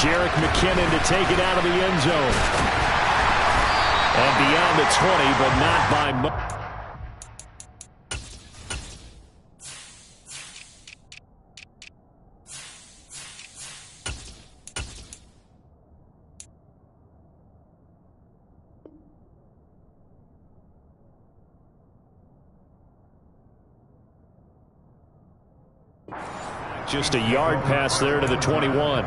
Jerick McKinnon to take it out of the end zone. And beyond the 20, but not by much. Just a yard pass there to the 21.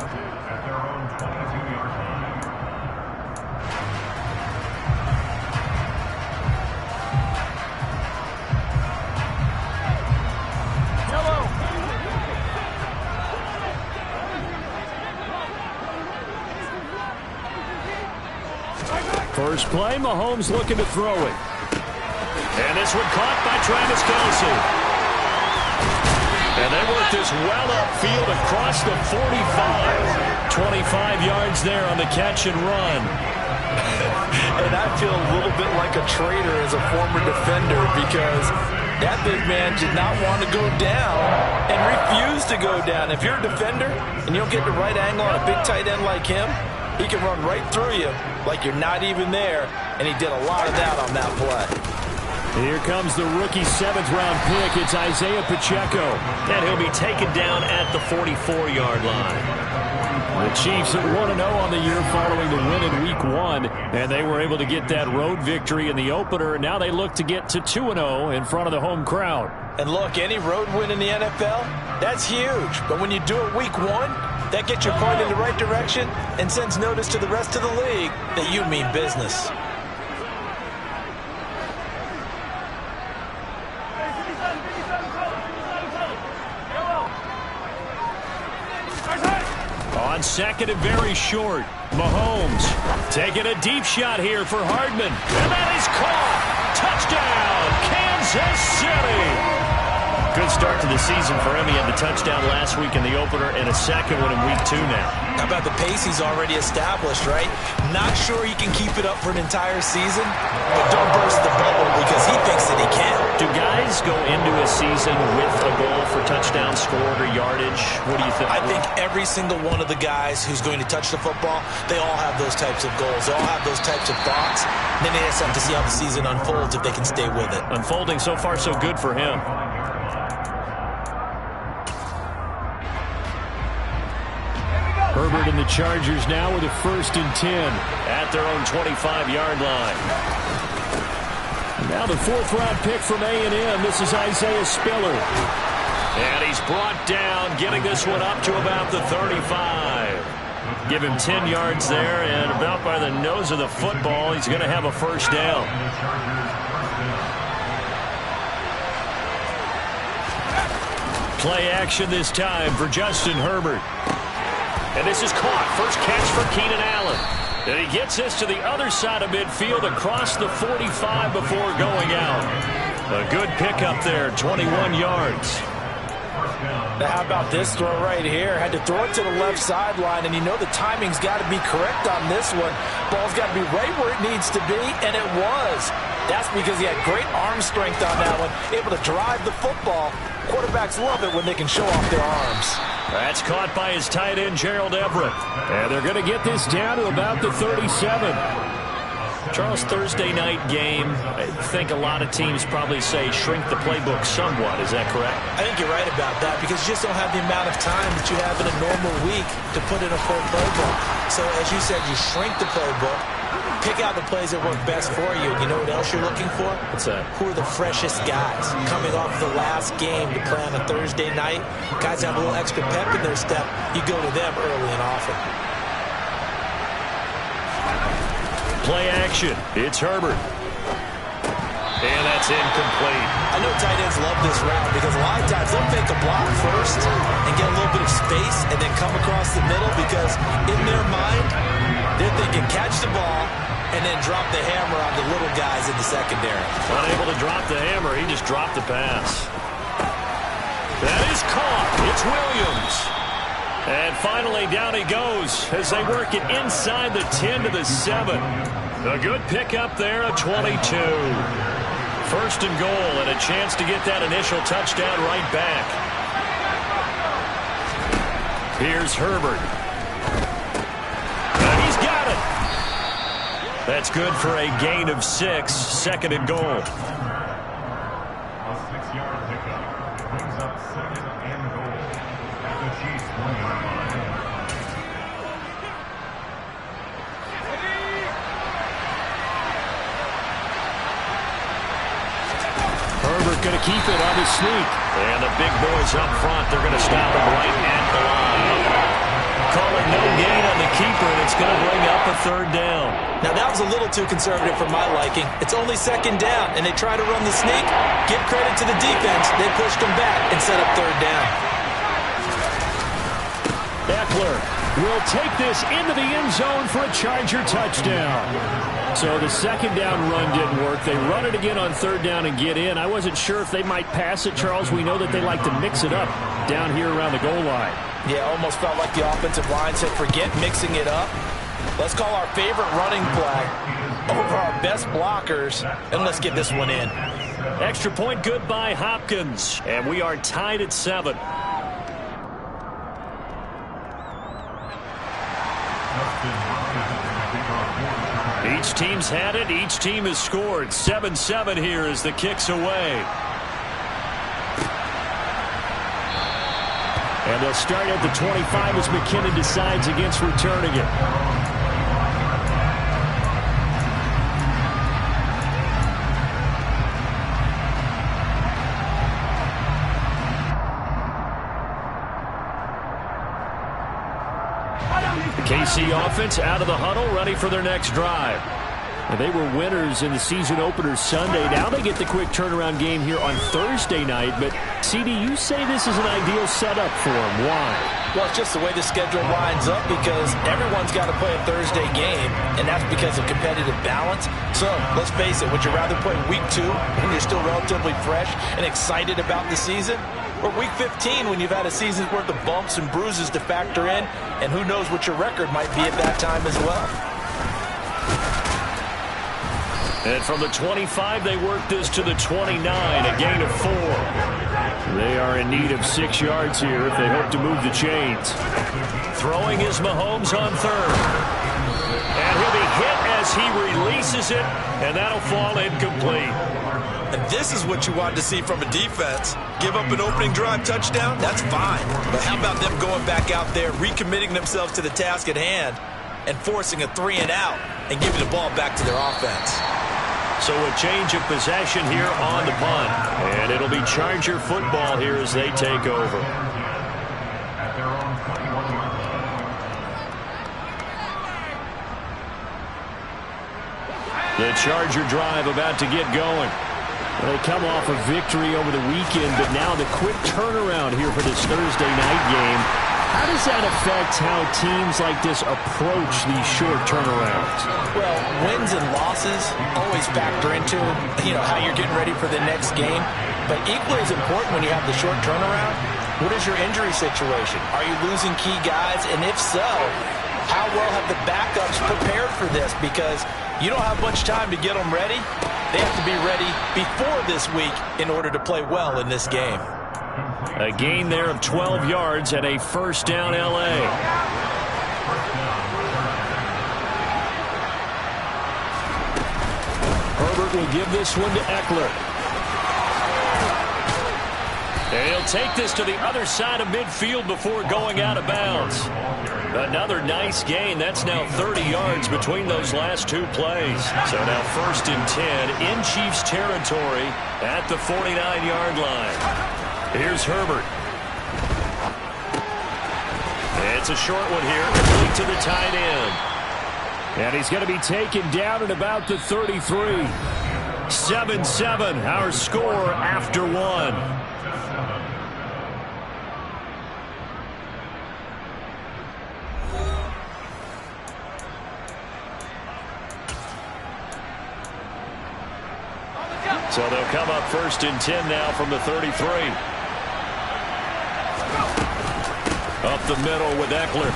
First play, Mahomes looking to throw it. And this one caught by Travis Kelce. And they work this well upfield across the 45. 25 yards there on the catch and run. And I feel a little bit like a traitor as a former defender because that big man did not want to go down and refused to go down. If you're a defender and you don't get the right angle on a big tight end like him, he can run right through you like you're not even there, and he did a lot of that on that play. Here comes the rookie 7th-round pick. It's Isaiah Pacheco. And he'll be taken down at the 44-yard line. The Chiefs at 1-0 on the year following the win in Week 1. And they were able to get that road victory in the opener. And now they look to get to 2-0 in front of the home crowd. And look, any road win in the NFL, that's huge. But when you do it Week 1, that gets your point in the right direction and sends notice to the rest of the league that you mean business. On second and very short, Mahomes taking a deep shot here for Hardman. And that is caught. Touchdown, Kansas City. Good start to the season for him. He had the touchdown last week in the opener and a second one in Week 2 now. How about the pace he's already established, right? Not sure he can keep it up for an entire season, but don't burst the bubble because he thinks that he can. Do guys go into a season with a goal for touchdown scored or yardage? What do you think? I think every single one of the guys who's going to touch the football, they all have those types of goals. They all have those types of thoughts. And then they just have to see how the season unfolds if they can stay with it. Unfolding so far so good for him. Herbert and the Chargers now with a 1st and 10 at their own 25-yard line. Now the 4th-round pick from A&M. This is Isaiah Spiller. And he's brought down, getting this one up to about the 35. Give him 10 yards there, and about by the nose of the football, he's going to have a first down. Play action this time for Justin Herbert. And this is caught. First catch for Keenan Allen. And he gets this to the other side of midfield across the 45 before going out. A good pickup there, 21 yards. Now how about this throw right here? Had to throw it to the left sideline, and you know the timing's got to be correct on this one. Ball's got to be right where it needs to be, and it was. That's because he had great arm strength on that one, able to drive the football. Quarterbacks love it when they can show off their arms. That's caught by his tight end, Gerald Everett. And they're going to get this down to about the 37. Charles, Thursday night game, I think a lot of teams probably say shrink the playbook somewhat. Is that correct? I think you're right about that because you just don't have the amount of time that you have in a normal week to put in a full playbook. So as you said, you shrink the playbook, pick out the plays that work best for you. You know what else you're looking for? What's that? Who are the freshest guys coming off the last game to play on a Thursday night? Guys have a little extra pep in their step. You go to them early and often. Play action. It's Herbert. And that's incomplete. I know tight ends love this route because a lot of times they'll fake a block first and get a little bit of space and then come across the middle because in their mind, they're thinking catch the ball and then drop the hammer on the little guys in the secondary. Unable to drop the hammer, he just dropped the pass. That is caught. It's Williams. And finally, down he goes as they work it inside the 10 to the 7. A good pickup there, a 22. First and goal, and a chance to get that initial touchdown right back. Here's Herbert. That's good for a gain of 6, second and goal. A 6-yard pickup brings up second and goal at the Chiefs' 1-yard line. Herbert going to keep it on his sneak. And the big boys up front, they're going to stop him right at the line. Calling no gain on the keeper, and it's going to bring up a third down. Now, that was a little too conservative for my liking. It's only second down, and they try to run the sneak. Give credit to the defense. They pushed them back and set up third down. Eckler will take this into the end zone for a Charger touchdown. So the second down run didn't work. They run it again on third down and get in. I wasn't sure if they might pass it, Charles. We know that they like to mix it up down here around the goal line. Yeah, almost felt like the offensive line said, forget mixing it up. Let's call our favorite running play over our best blockers, and let's get this one in. Extra point good by Hopkins, and we are tied at 7. Each team's had it. Each team has scored. 7-7 here as the kick's away. And they'll start at the 25 as McKinnon decides against returning it. The KC offense out of the huddle, ready for their next drive. And they were winners in the season opener Sunday. Now they get the quick turnaround game here on Thursday night. But, CD, you say this is an ideal setup for them. Why? Well, it's just the way the schedule lines up because everyone's got to play a Thursday game, and that's because of competitive balance. So, let's face it, would you rather play week 2 when you're still relatively fresh and excited about the season? Or week 15 when you've had a season's worth of bumps and bruises to factor in, and who knows what your record might be at that time as well. And from the 25, they work this to the 29, a gain of 4. They are in need of 6 yards here if they hope to move the chains. Throwing is Mahomes on third. And he'll be hit as he releases it, and that'll fall incomplete. And this is what you want to see from a defense. Give up an opening drive touchdown, that's fine. But how about them going back out there, recommitting themselves to the task at hand, and forcing a 3-and-out and giving the ball back to their offense. So a change of possession here on the punt. And it'll be Charger football here as they take over. The Charger drive about to get going. Well, they come off a victory over the weekend, but now the quick turnaround here for this Thursday night game. How does that affect how teams like this approach these short turnarounds? Well, wins and losses always factor into, how you're getting ready for the next game. But equally as important when you have the short turnaround, what is your injury situation? Are you losing key guys? And if so, how well have the backups prepared for this? Because you don't have much time to get them ready. They have to be ready before this week in order to play well in this game. A gain there of 12 yards and a first down L.A. Herbert will give this one to Eckler. And he'll take this to the other side of midfield before going out of bounds. Another nice gain. That's now 30 yards between those last 2 plays. So now first and 10 in Chiefs territory at the 49-yard line. Here's Herbert. It's a short one here, complete to the tight end. And he's going to be taken down at about the 33. 7-7, our score after 1. So they'll come up first and 10 now from the 33. Up the middle with Eckler.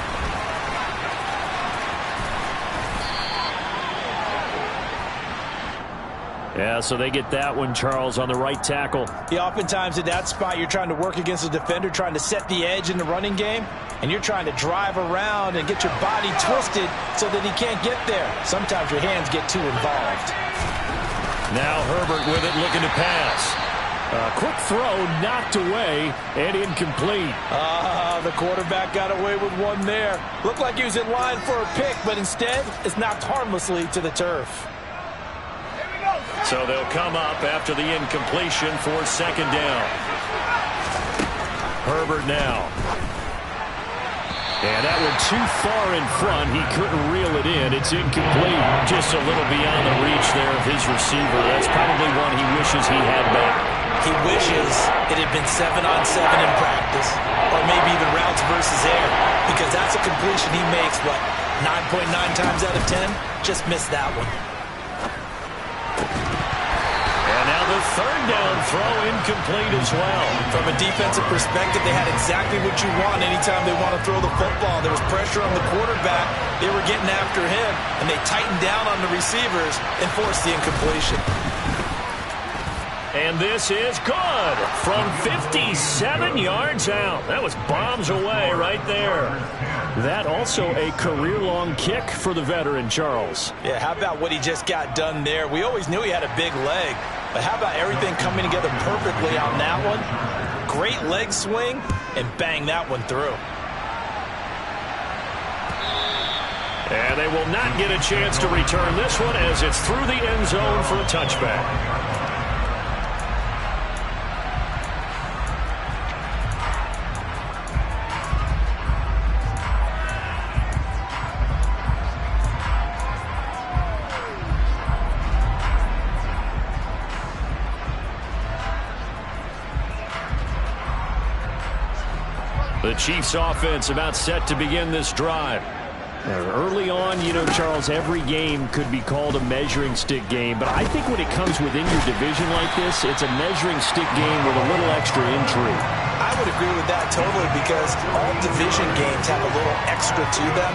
Yeah, so they get that one, Charles, on the right tackle. Yeah, oftentimes at that spot, you're trying to work against a defender, trying to set the edge in the running game. and you're trying to drive around and get your body twisted so that he can't get there. Sometimes your hands get too involved. Now Herbert with it, looking to pass. A quick throw, knocked away, and incomplete. The quarterback got away with one there. Looked like he was in line for a pick, but instead, it's knocked harmlessly to the turf. So they'll come up after the incompletion for second down. Herbert now. And that one too far in front. He couldn't reel it in. It's incomplete. Just a little beyond the reach there of his receiver. That's probably one he wishes he had back. He wishes it had been 7-on-7 in practice, or maybe even routes versus air, because that's a completion he makes, what, 9.9 times out of 10? Just missed that one. And now the third down throw incomplete as well. From a defensive perspective, they had exactly what you want anytime they want to throw the football. There was pressure on the quarterback. They were getting after him, and they tightened down on the receivers and forced the incompletion. And this is good from 57 yards out. That was bombs away right there. That also a career-long kick for the veteran, Charles. Yeah, how about what he just got done there? We always knew he had a big leg, but how about everything coming together perfectly on that one? Great leg swing, and bang that one through. And they will not get a chance to return this one as it's through the end zone for a touchback. The Chiefs offense about set to begin this drive. Early on, you know, Charles, every game could be called a measuring stick game, but I think when it comes within your division like this, it's a measuring stick game with a little extra intrigue. I would agree with that totally, because all division games have a little extra to them.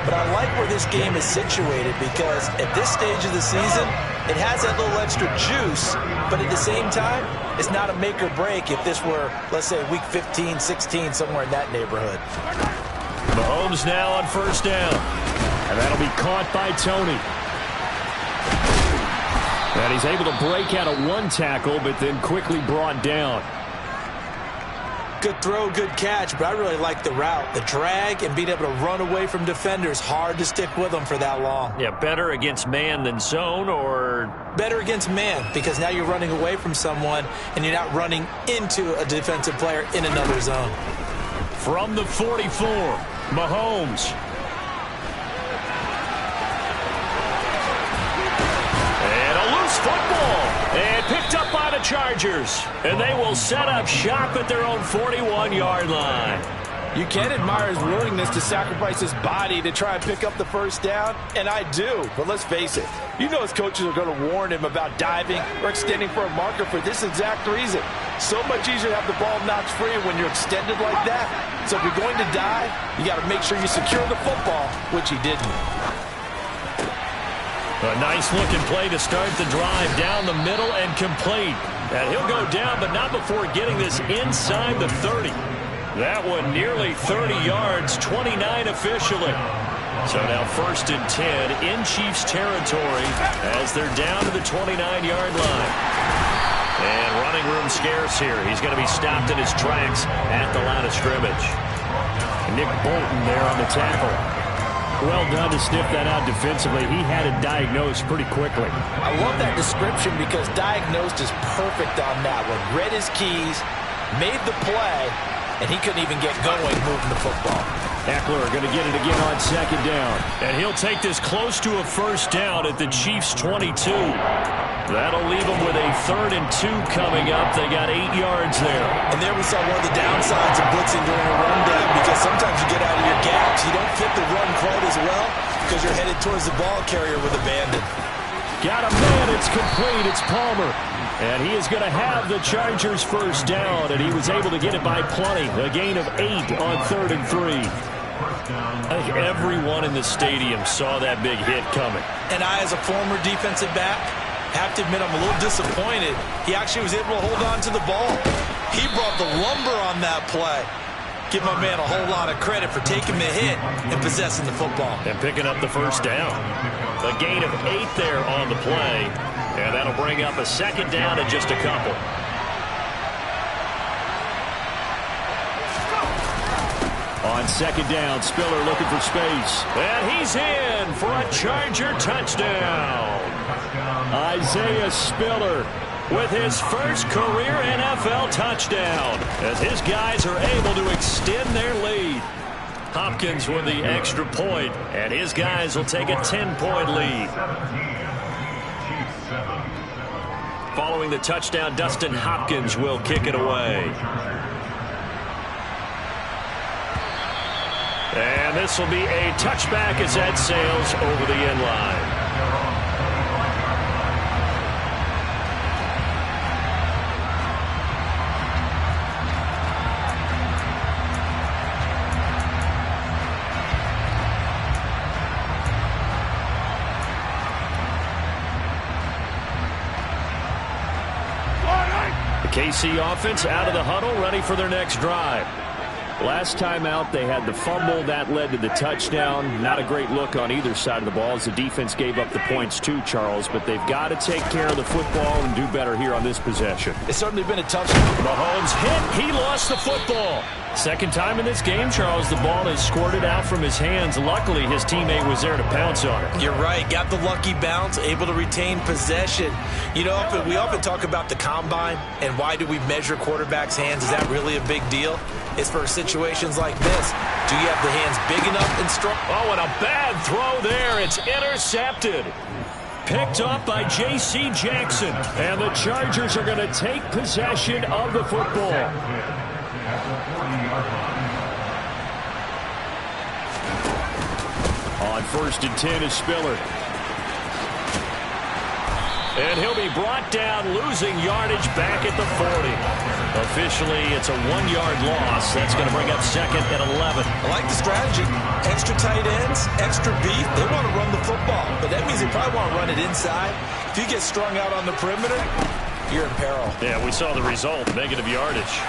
But I like where this game is situated, because at this stage of the season, it has that little extra juice, but at the same time, it's not a make or break if this were, let's say, week 15, 16, somewhere in that neighborhood. Mahomes now on first down. And that'll be caught by Tony. And he's able to break out of one tackle, but then quickly brought down. Good throw, good catch, but I really like the route. The drag and being able to run away from defenders, hard to stick with them for that long. Yeah, better against man than zone, or? Better against man, because now you're running away from someone and you're not running into a defensive player in another zone. From the 44, Mahomes. And a loose football. And picked up by the Chargers. And they will set up shop at their own 41-yard line. You can admire his willingness to sacrifice his body to try and pick up the first down, and I do. But let's face it, you know his coaches are going to warn him about diving or extending for a marker for this exact reason. So much easier to have the ball knocked free when you're extended like that. So if you're going to dive, you got to make sure you secure the football, which he didn't. A nice-looking play to start the drive down the middle and complete. And he'll go down, but not before getting this inside the 30. That one nearly 30 yards, 29 officially. So now first and 10 in Chiefs territory as they're down to the 29-yard line. And running room scarce here. He's going to be stopped in his tracks at the line of scrimmage. Nick Bolton there on the tackle. Well done to sniff that out defensively. He had it diagnosed pretty quickly. I love that description because diagnosed is perfect on that one. Read his keys, made the play, and he couldn't even get going moving the football. Eckler going to get it again on second down. And he'll take this close to a first down at the Chiefs' 22. That'll leave them with a 3rd and 2 coming up. They got 8 yards there. And there we saw one of the downsides of blitzing during a rundown, because sometimes you get out of your gaps. You don't fit the run quite as well because you're headed towards the ball carrier with abandon. Got a man. It's complete. It's Palmer. And he is going to have the Chargers first down, and he was able to get it by plenty. A gain of 8 on 3rd and 3. I think everyone in the stadium saw that big hit coming. And I, as a former defensive back, have to admit I'm a little disappointed. He actually was able to hold on to the ball. He brought the lumber on that play. Give my man a whole lot of credit for taking the hit and possessing the football. And picking up the first down. A gain of 8 there on the play. And that'll bring up a second down and just a couple. On second down, Spiller looking for space. And he's in for a Charger touchdown. Isaiah Spiller with his first career NFL touchdown, as his guys are able to extend their lead. Hopkins with the extra point, and his guys will take a 10-point lead. Following the touchdown, Dustin Hopkins will kick it away. And this will be a touchback as that sails over the end line. The KC offense out of the huddle, ready for their next drive. Last time out, they had the fumble. That led to the touchdown. Not a great look on either side of the ball as the defense gave up the points too, Charles. But they've got to take care of the football and do better here on this possession. It's certainly been a tough. Mahomes hit. He lost the football. Second time in this game, Charles, the ball has squirted out from his hands. Luckily, his teammate was there to pounce on it. You're right. Got the lucky bounce, able to retain possession. You know, we often talk about the combine and why do we measure quarterbacks' hands. Is that really a big deal? It's for situations like this. Do you have the hands big enough and strong? Oh, and a bad throw there. It's intercepted. Picked up by J.C. Jackson. And the Chargers are going to take possession of the football. On 1st and 10 is Spiller. And he'll be brought down, losing yardage back at the 40. Officially, it's a 1-yard loss. That's going to bring up 2nd and 11. I like the strategy. Extra tight ends, extra beef. They want to run the football, but that means they probably want to run it inside. If you get strung out on the perimeter, you're in peril. Yeah, we saw the result, negative yardage.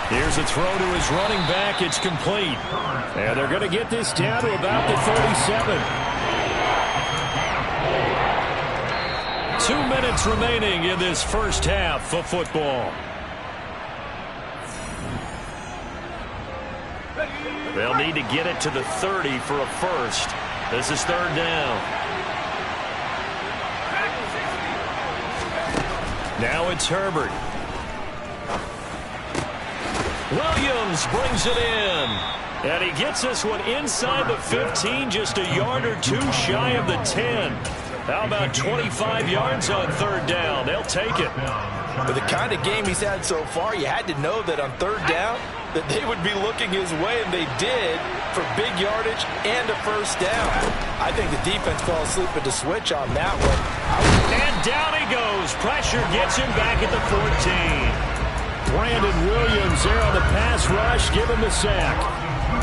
Here's a throw to his running back. It's complete. And they're going to get this down to about the 37. 2 minutes remaining in this first half of football. They'll need to get it to the 30 for a first. This is 3rd down. Now it's Herbert. Williams brings it in. And he gets this one inside the 15, just a yard or two shy of the 10. How about 25 yards on 3rd down? They'll take it. With the kind of game he's had so far, you had to know that on 3rd down that they would be looking his way, and they did, for big yardage and a first down. I think the defense fell asleep at the switch on that one. And down he goes. Pressure gets him back at the 14. Brandon Williams there on the pass rush. Give him the sack.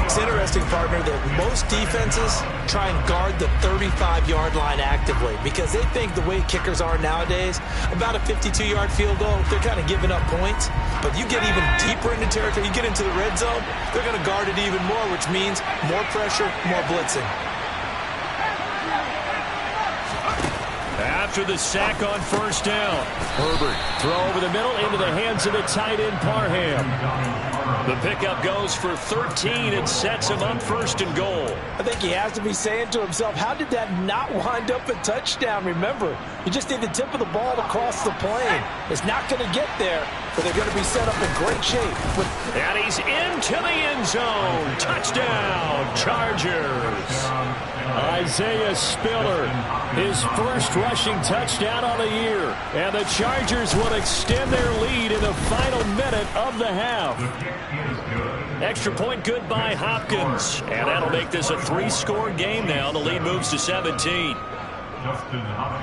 It's interesting, partner, that most defenses try and guard the 35-yard line actively because they think the way kickers are nowadays, about a 52-yard field goal, they're kind of giving up points. But you get even deeper into territory, you get into the red zone, they're going to guard it even more, which means more pressure, more blitzing. After the sack on 1st down, Herbert throw over the middle into the hands of the tight end Parham. The pickup goes for 13 and sets him up 1st and goal. I think he has to be saying to himself, how did that not wind up a touchdown? Remember, you just need the tip of the ball to cross the plane. It's not going to get there, but they're going to be set up in great shape. And he's into the end zone. Touchdown, Chargers. Isaiah Spiller, his first rushing touchdown on the year. And the Chargers will extend their lead in the final minute of the half. Extra point good by Hopkins. And that'll make this a 3-score game now. The lead moves to 17.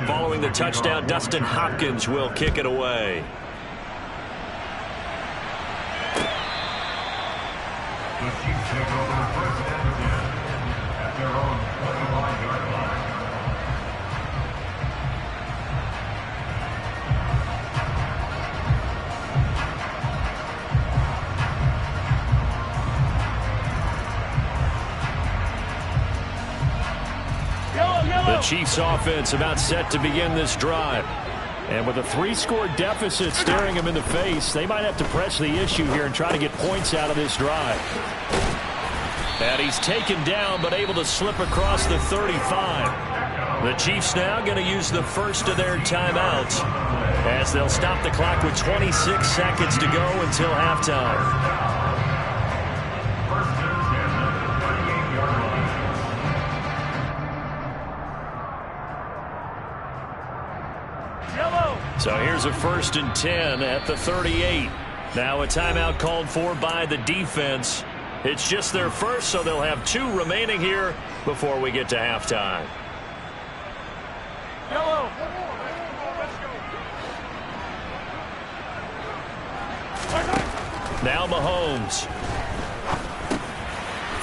Following the touchdown, Dustin Hopkins will kick it away. The Chiefs take over 1st and 10 at their own 25-yard line. The Chiefs offense about set to begin this drive. And with a 3-score deficit staring them in the face, they might have to press the issue here and try to get points out of this drive. And he's taken down but able to slip across the 35. The Chiefs now going to use the first of their timeouts as they'll stop the clock with 26 seconds to go until halftime. So here's a 1st and 10 at the 38. Now a timeout called for by the defense. It's just their first, so they'll have 2 remaining here before we get to halftime. Yellow. Now Mahomes.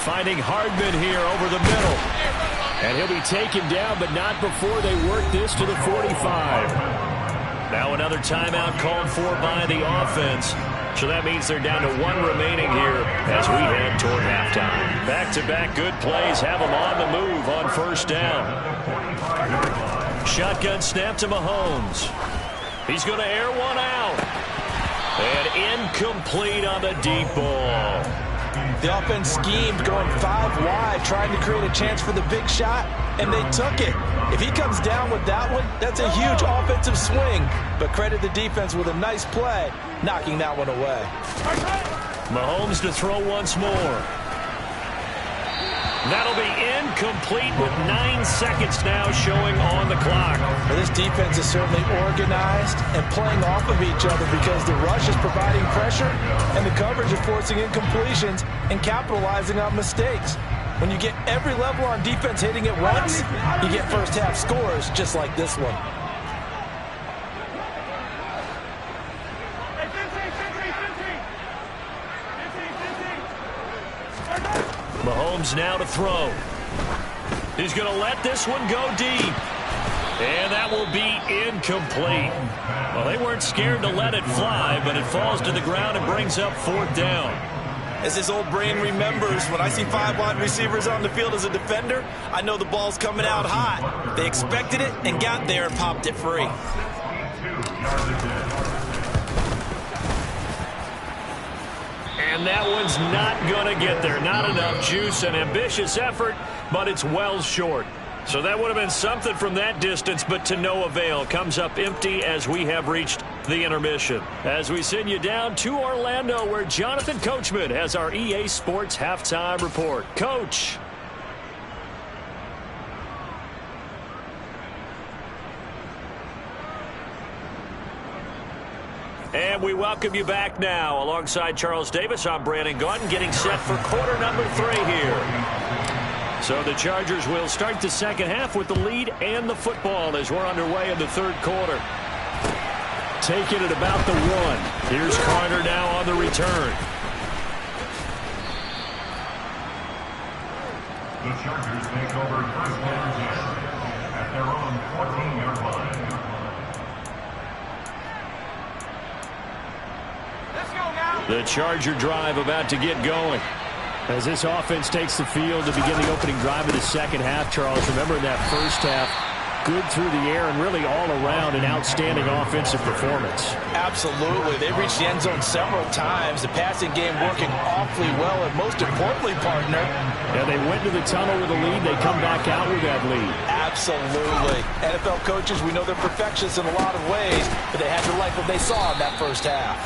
Finding Hardman here over the middle. And he'll be taken down, but not before they work this to the 45. Now another timeout called for by the offense. So that means they're down to 1 remaining here as we head toward halftime. Back-to-back good plays have them on the move on 1st down. Shotgun snap to Mahomes. He's going to air one out. And incomplete on the deep ball. The offense schemed going 5 wide, trying to create a chance for the big shot, and they took it. If he comes down with that one, that's a huge offensive swing. But credit the defense with a nice play, knocking that one away. Mahomes to throw once more. That'll be incomplete with 9 seconds now showing on the clock. Well, this defense is certainly organized and playing off of each other because the rush is providing pressure and the coverage is forcing incompletions and capitalizing on mistakes. When you get every level on defense hitting it once, you get first half scores just like this one. Mahomes now to throw. He's going to let this one go deep. And that will be incomplete. Well, they weren't scared to let it fly, but it falls to the ground and brings up 4th down. As his old brain remembers, when I see 5 wide receivers on the field as a defender, I know the ball's coming out hot. They expected it and got there and popped it free. And that one's not going to get there. Not enough juice. An ambitious effort, but it's well short. So that would have been something from that distance, but to no avail. Comes up empty as we have reached the intermission. As we send you down to Orlando, where Jonathan Coachman has our EA Sports Halftime Report. Coach. And we welcome you back now. Alongside Charles Davis, I'm Brandon Gaudin, getting set for quarter number 3 here. So the Chargers will start the second half with the lead and the football as we're underway in the 3rd quarter. Taking it about the 1. Here's Carter now on the return. The Chargers take over 1st and 10 at their own 14-yard line. The Charger drive about to get going. As this offense takes the field to begin the opening drive of the second half, Charles, remember in that first half, good through the air and really all around an outstanding offensive performance. Absolutely. They reached the end zone several times. The passing game working awfully well, and most importantly, partner. Yeah, they went to the tunnel with a lead. They come back out with that lead. Absolutely. NFL coaches, we know they're perfectionists in a lot of ways, but they had to like what they saw in that first half.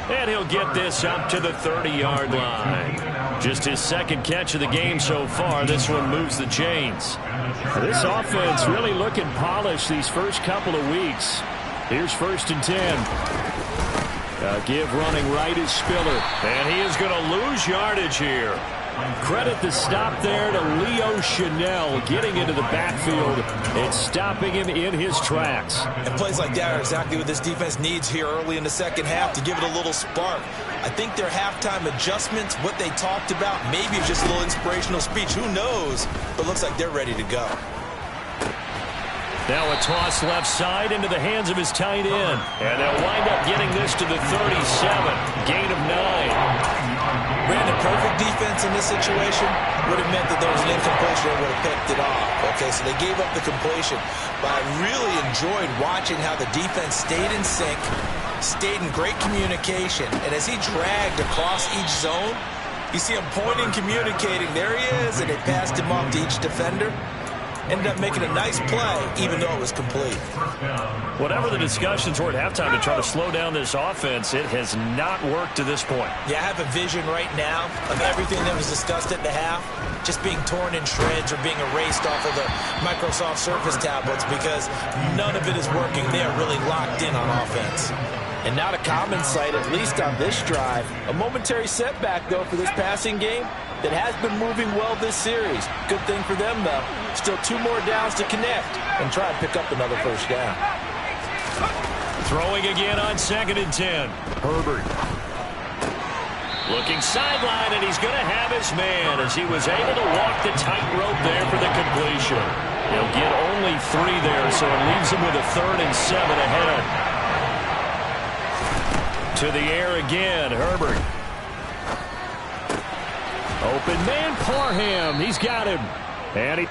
And he'll get this up to the 30-yard line. Just his 2nd catch of the game so far. This one moves the chains. This offense really looking polished these first couple of weeks. Here's 1st and 10. Give running right is Spiller. And he is going to lose yardage here. Credit the stop there to Leo Chanel getting into the backfield and stopping him in his tracks. And plays like that are exactly what this defense needs here early in the second half to give it a little spark. I think their halftime adjustments, what they talked about, maybe just a little inspirational speech, who knows, but looks like they're ready to go. Now a toss left side into the hands of his tight end. And they'll wind up getting this to the 37. Gain of 9. Brandon, perfect defense in this situation would have meant that there was an incompletion that would have picked it off. But Okay, so they gave up the completion. But I really enjoyed watching how the defense stayed in sync, stayed in great communication, and as he dragged across each zone, you see him pointing, communicating. There he is, and they passed him off to each defender. Ended up making a nice play, even though it was complete. Whatever the discussions were at halftime to try to slow down this offense, it has not worked to this point. Yeah, I have a vision right now of everything that was discussed at the half just being torn in shreds or being erased off of the Microsoft Surface tablets because none of it is working. They are really locked in on offense. And not a common sight, at least on this drive. A momentary setback, though, for this passing game that has been moving well this series. Good thing for them, though. Still 2 more downs to connect and try and pick up another first down. Throwing again on 2nd and 10. Herbert. Looking sideline, and he's going to have his man as he was able to walk the tightrope there for the completion. He'll get only 3 there, so it leaves him with a 3rd and 7 ahead. To the air again, Herbert. Open man, Parham. He's got him. And he...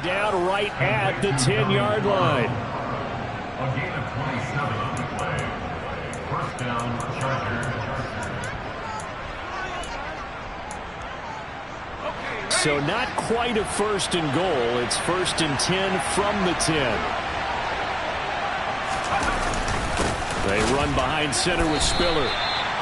down right at the 10-yard line. A gain of 27 on the play. First down, Chargers. So not quite a 1st and goal. It's 1st and 10 from the 10. They run behind center with Spiller.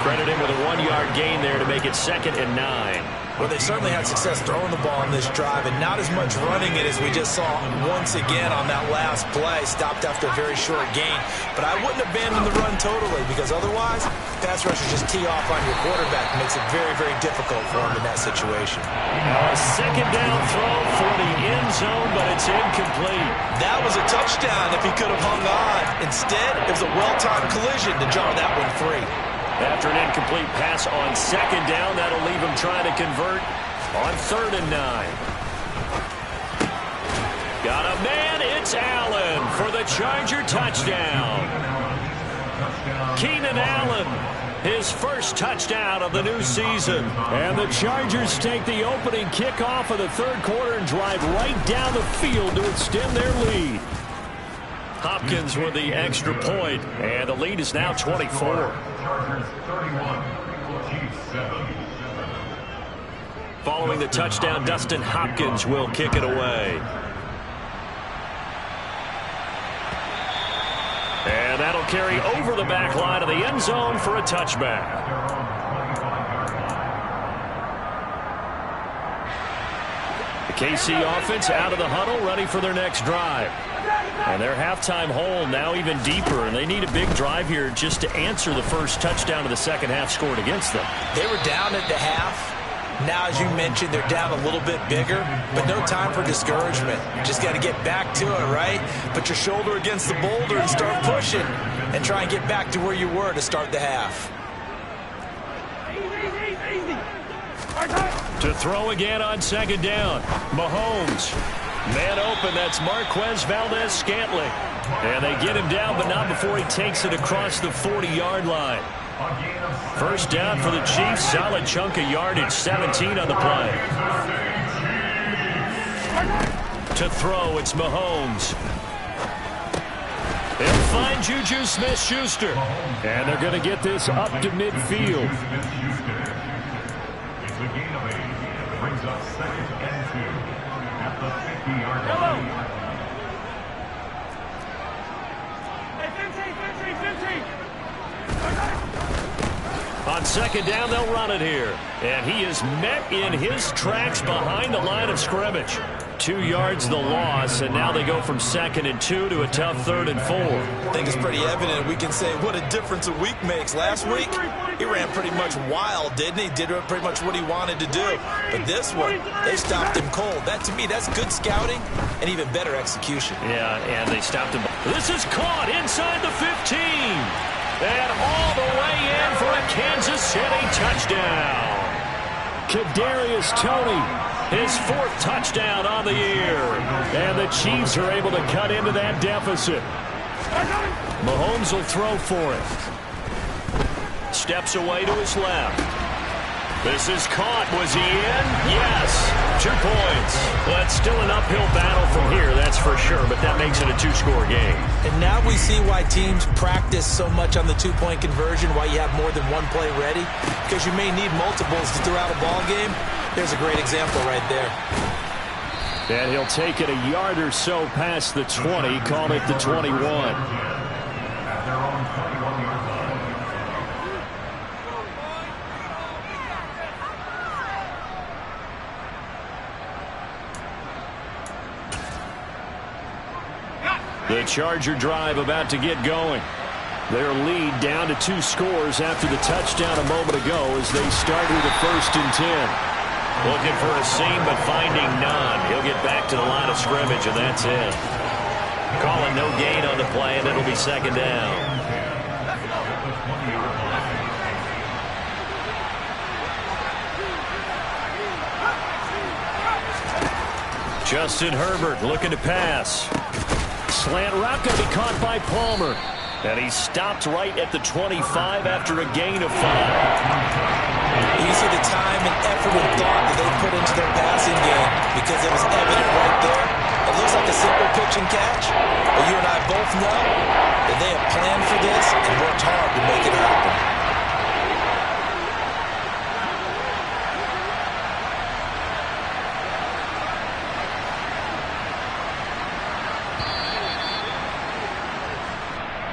Credit him with a 1-yard gain there to make it 2nd and 9. Well, they certainly had success throwing the ball on this drive and not as much running it as we just saw once again on that last play. Stopped after a very short gain. But I wouldn't abandon the run totally because otherwise, pass rushers just tee off on your quarterback. It makes it very, very difficult for him in that situation. A 2nd down throw for the end zone, but it's incomplete. That was a touchdown if he could have hung on. Instead, it was a well-timed collision to draw that one free. After an incomplete pass on 2nd down, that'll leave him trying to convert on 3rd and 9. Got a man, it's Allen for the Charger touchdown. Keenan Allen, his first touchdown of the new season. And the Chargers take the opening kickoff of the 3rd quarter and drive right down the field to extend their lead. Hopkins with the extra point, and the lead is now 24. Chargers 31, Chiefs 7. Following the touchdown, Dustin Hopkins will kick it away. And that'll carry over the back line of the end zone for a touchback. The KC offense out of the huddle, ready for their next drive. And their halftime hole now even deeper, and they need a big drive here just to answer the first touchdown of the second half scored against them. They were down at the half. Now, as you mentioned, they're down a little bit bigger, but no time for discouragement. Just got to get back to it, right? Put your shoulder against the boulder and start pushing and try and get back to where you were to start the half. To throw again on 2nd down, Mahomes. Man open, that's Marquez Valdez-Scantling. And they get him down, but not before he takes it across the 40-yard line. First down for the Chiefs, solid chunk of yardage, 17 on the play. To throw, it's Mahomes. They'll find Juju Smith-Schuster. And they're going to get this up to midfield. It's a gain of 8. Brings up 2nd and 2. At the 50-yard line. On 2nd down, they'll run it here. And he is met in his tracks behind the line of scrimmage. 2 yards the loss, and now they go from 2nd and 2 to a tough 3rd and 4. I think it's pretty evident. We can say what a difference a week makes. Last week, he ran pretty much wild, didn't he? Did pretty much what he wanted to do. But this one, they stopped him cold. That, to me, that's good scouting and even better execution. Yeah, and they stopped him. This is caught inside the 15. And all the way in for a Kansas City touchdown. Kadarius Toney His 4th touchdown on the year. And the Chiefs are able to cut into that deficit. Mahomes will throw for it. Steps away to his left. This is caught. Was he in? Yes. 2 points. Well, it's still an uphill battle from here, that's for sure, but that makes it a 2-score game. And now we see why teams practice so much on the 2-point conversion, why you have more than one play ready, because you may need multiples to throw out a ball game. There's a great example right there. And he'll take it a yard or so past the 20, call it the 21. At their own 21-yard line. The Charger drive about to get going. Their lead down to 2 scores after the touchdown a moment ago as they start with a 1st and 10. Looking for a seam, but finding none. He'll get back to the line of scrimmage, and that's it. Calling no gain on the play, and it'll be 2nd down. Justin Herbert looking to pass. Slant route going to be caught by Palmer. And he stopped right at the 25 after a gain of 5. You see the time and effort and thought that they put into their passing game because it was evident right there. It looks like a simple pitch and catch, but you and I both know that they have planned for this and worked hard to make it happen.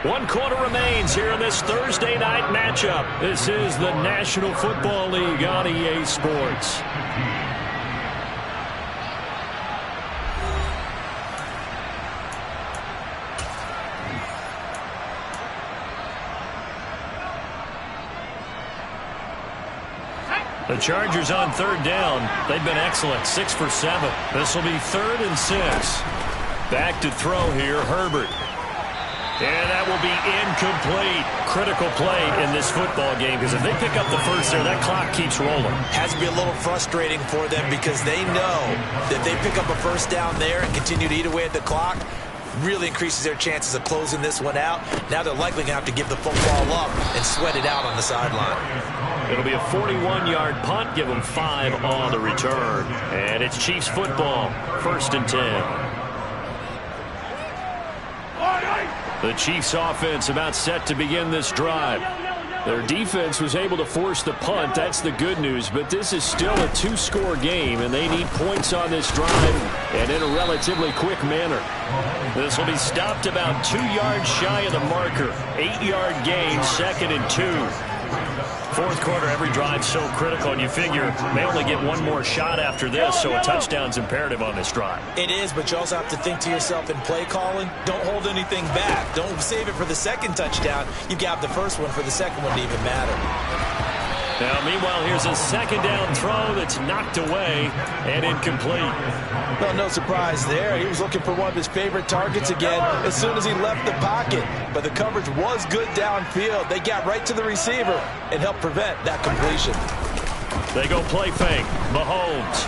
One quarter remains here in this Thursday night matchup. This is the National Football League on EA Sports. The Chargers on 3rd down. They've been excellent, 6 for 7. This will be 3rd and 6. Back to throw here, Herbert. And that will be incomplete. Critical play in this football game because if they pick up the first there, that clock keeps rolling. Has to be a little frustrating for them because they know that they pick up a 1st down there and continue to eat away at the clock, really increases their chances of closing this one out. Now they're likely going to have to give the football up and sweat it out on the sideline. It'll be a 41-yard punt, give them 5 on the return. And it's Chiefs football, 1st and 10. The Chiefs offense about set to begin this drive. Their defense was able to force the punt. That's the good news. But this is still a 2-score game, and they need points on this drive and in a relatively quick manner. This will be stopped about 2 yards shy of the marker. 8-yard gain, 2nd and 2. 4th quarter, every drive so critical, and you figure they only get one more shot after this, so a touchdown's imperative on this drive. It is, but you also have to think to yourself in play calling, don't hold anything back. Don't save it for the 2nd touchdown. You got the first one for the 2nd one to even matter. Now, meanwhile, here's a 2nd down throw that's knocked away and incomplete. Well, no surprise there. He was looking for one of his favorite targets again as soon as he left the pocket. But the coverage was good downfield. They got right to the receiver and helped prevent that completion. They go play fake. Mahomes.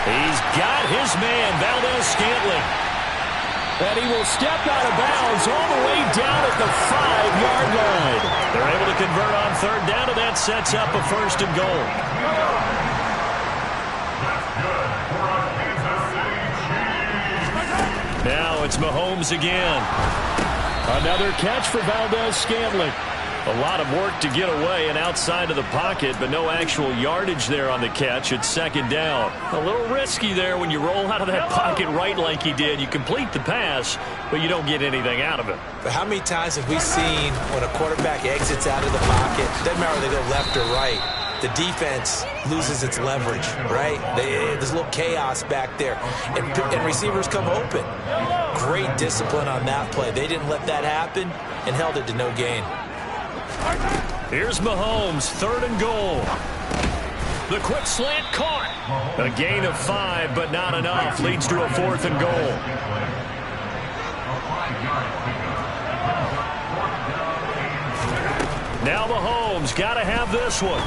He's got his man, Valdez-Scantling. And he will step out of bounds all the way down at the 5-yard line. They're able to convert on 3rd down, and that sets up a 1st and goal. Now it's Mahomes again. Another catch for Valdez-Scantling. A lot of work to get away and outside of the pocket, but no actual yardage there on the catch. It's 2nd down. A little risky there when you roll out of that pocket right like he did. You complete the pass, but you don't get anything out of it. But how many times have we seen when a quarterback exits out of the pocket, doesn't matter whether they go left or right, the defense loses its leverage, right? There's a little chaos back there, and receivers come open. Great discipline on that play. They didn't let that happen and held it to no gain. Here's Mahomes, 3rd and goal. The quick slant caught. A gain of 5, but not enough. Leads to a 4th and goal. Now Mahomes got to have this one.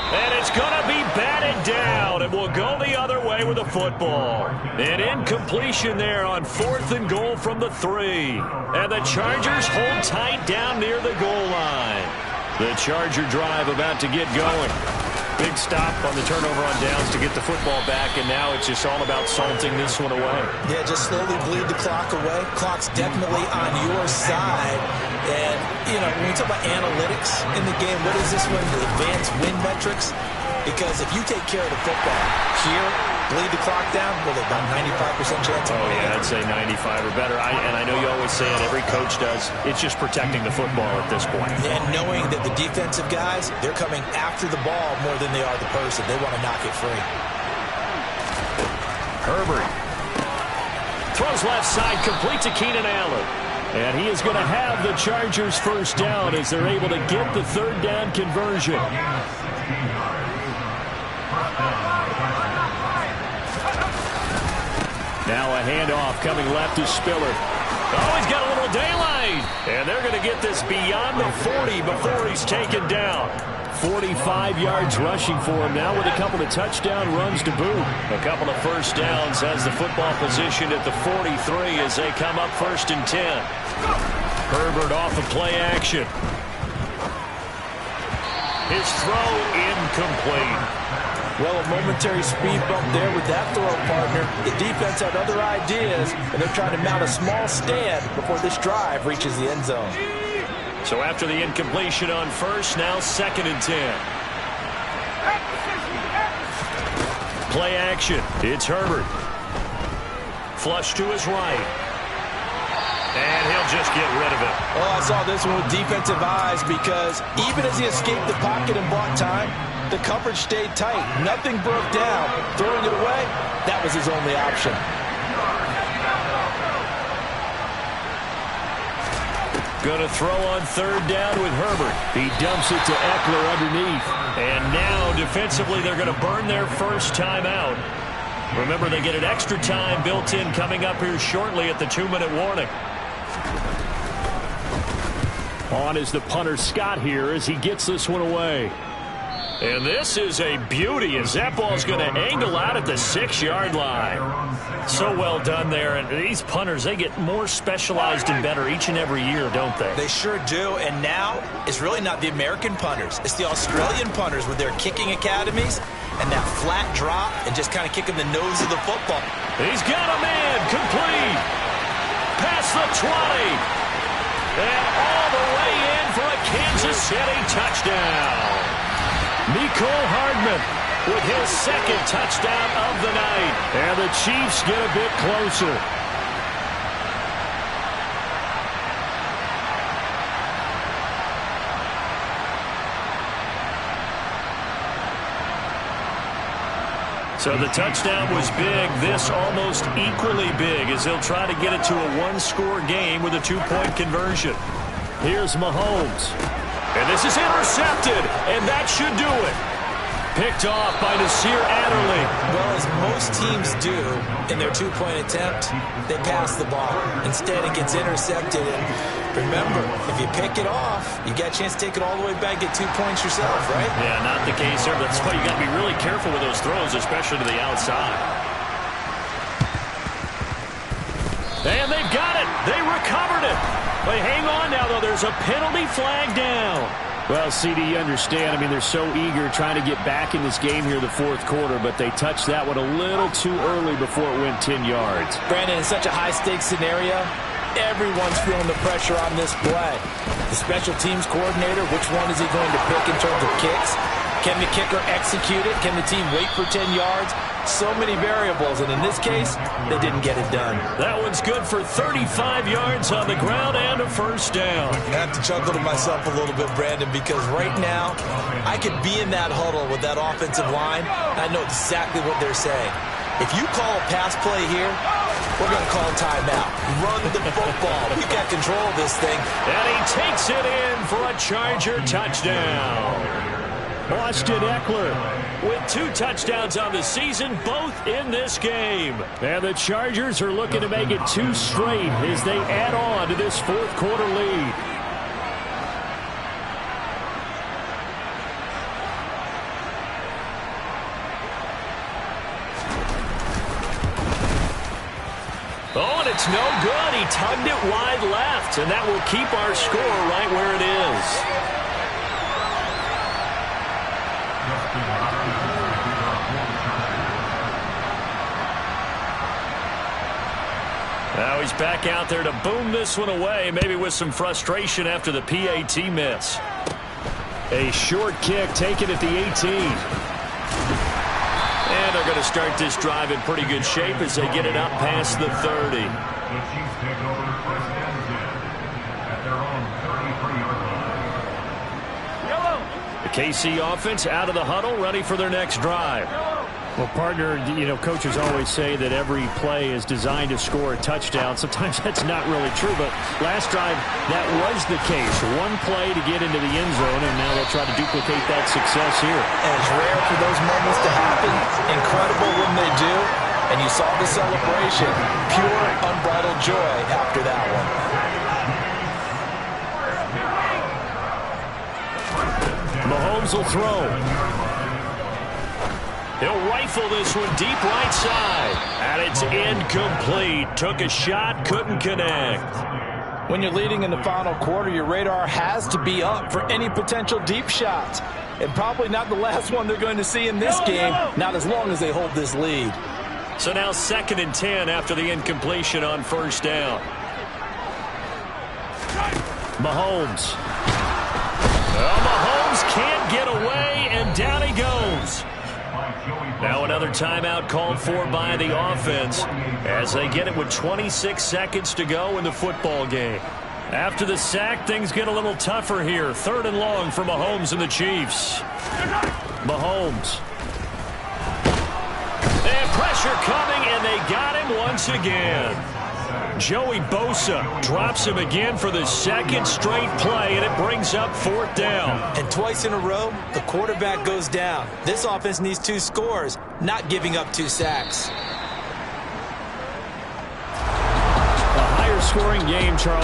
And it's going to be batted down, and will go the other way with the football. An incompletion there on 4th and goal from the 3. And the Chargers hold tight down near the goal line. The Charger drive about to get going. Big stop on the turnover on downs to get the football back, and now it's just all about salting this one away. Yeah, just slowly bleed the clock away. Clock's definitely on your side. And, you know, when we talk about analytics in the game, what is this one? The advanced win metrics? Because if you take care of the football here, bleed the clock down, well, about 95% chance of winning. Yeah, I'd say 95 or better. And I know you always say it, every coach does. It's just protecting the football at this point. And knowing that the defensive guys, they're coming after the ball more than they are the person. They want to knock it free. Herbert throws left side, complete to Keenan Allen. And he is going to have the Chargers first down as they're able to get the 3rd down conversion. Now a handoff coming left to Spiller. Oh, he's got a little daylight. And they're going to get this beyond the 40 before he's taken down. 45 yards rushing for him now with a couple of touchdown runs to boot. A couple of first downs has the football positioned at the 43 as they come up 1st and 10. Herbert off of play action. His throw incomplete. Well, a momentary speed bump there with that throw, partner. The defense had other ideas, and they're trying to mount a small stand before this drive reaches the end zone. So after the incompletion on 1st, now 2nd and 10. Play action. It's Herbert. Flush to his right. And he'll just get rid of it. Oh, I saw this one with defensive eyes because even as he escaped the pocket and bought time, the coverage stayed tight. Nothing broke down. Throwing it away, that was his only option. Going to throw on 3rd down with Herbert. He dumps it to Eckler underneath. And now, defensively, they're going to burn their first time out. Remember, they get an extra time built in coming up here shortly at the 2-minute warning. On is the punter, Scott, here as he gets this one away. And this is a beauty as that ball's going to angle out at the 6-yard line. So well done there. And these punters, they get more specialized and better each and every year, don't they? They sure do. And now it's really not the American punters. It's the Australian punters with their kicking academies and that flat drop and just kind of kicking the nose of the football. He's got a man complete. Past the 20. And all the way in for a Kansas City touchdown. Mecole Hardman with his 2nd touchdown of the night. And the Chiefs get a bit closer. So the touchdown was big. This almost equally big as they'll try to get it to a 1-score game with a 2-point conversion. Here's Mahomes. And this is intercepted, and that should do it. Picked off by Nasir Adderley. Well, as most teams do in their 2-point attempt, they pass the ball. Instead, it gets intercepted. And remember, if you pick it off, you got a chance to take it all the way back, get 2 points yourself, right? Yeah, not the case here. That's why you got to be really careful with those throws, especially to the outside. And they've got it. They recovered it. But hang on now, though. There's a penalty flag down. Well, CD, you understand. I mean, they're so eager trying to get back in this game here in the 4th quarter, but they touched that one a little too early before it went 10 yards. Brandon, in such a high-stakes scenario, everyone's feeling the pressure on this play. The special teams coordinator, which one is he going to pick in terms of kicks? Can the kicker execute it? Can the team wait for 10 yards? So many variables, and in this case, they didn't get it done. That one's good for 35 yards on the ground and a first down. I have to chuckle to myself a little bit, Brandon, because right now, I could be in that huddle with that offensive line. I know exactly what they're saying. If you call a pass play here, we're going to call a timeout. Run the football. We've got control of this thing. And he takes it in for a Charger touchdown. Austin Eckler with 2 touchdowns on the season, both in this game. And the Chargers are looking to make it 2 straight as they add on to this 4th quarter lead. it's no good. He tugged it wide left, and that will keep our score right where it is. Now he's back out there to boom this one away, maybe with some frustration after the PAT miss. A short kick taken at the 18. And they're going to start this drive in pretty good shape as they get it up past the 30. The Chiefs take over first and 10 at their own 33-yard line. The KC offense out of the huddle, ready for their next drive. Well, partner, coaches always say that every play is designed to score a touchdown. Sometimes that's not really true, but last drive, that was the case. One play to get into the end zone, and now they'll try to duplicate that success here. And it's rare for those moments to happen. Incredible when they do. And you saw the celebration. Pure, unbridled joy after that one. Mahomes will throw. He'll rifle this one deep right side. And it's incomplete. Took a shot, couldn't connect. When you're leading in the final quarter, your radar has to be up for any potential deep shots. And probably not the last one they're going to see in this game, not as long as they hold this lead. So now 2nd and 10 after the incompletion on first down. Mahomes. Mahomes can't get away, and down he goes. Now another timeout called for by the offense as they get it with 26 seconds to go in the football game. After the sack, things get a little tougher here. 3rd and long for Mahomes and the Chiefs. Mahomes. And pressure coming, and they got him once again. Joey Bosa drops him again for the 2nd straight play, and it brings up 4th down. And twice in a row, the quarterback goes down. This offense needs 2 scores, not giving up 2 sacks. A higher scoring game, Charles.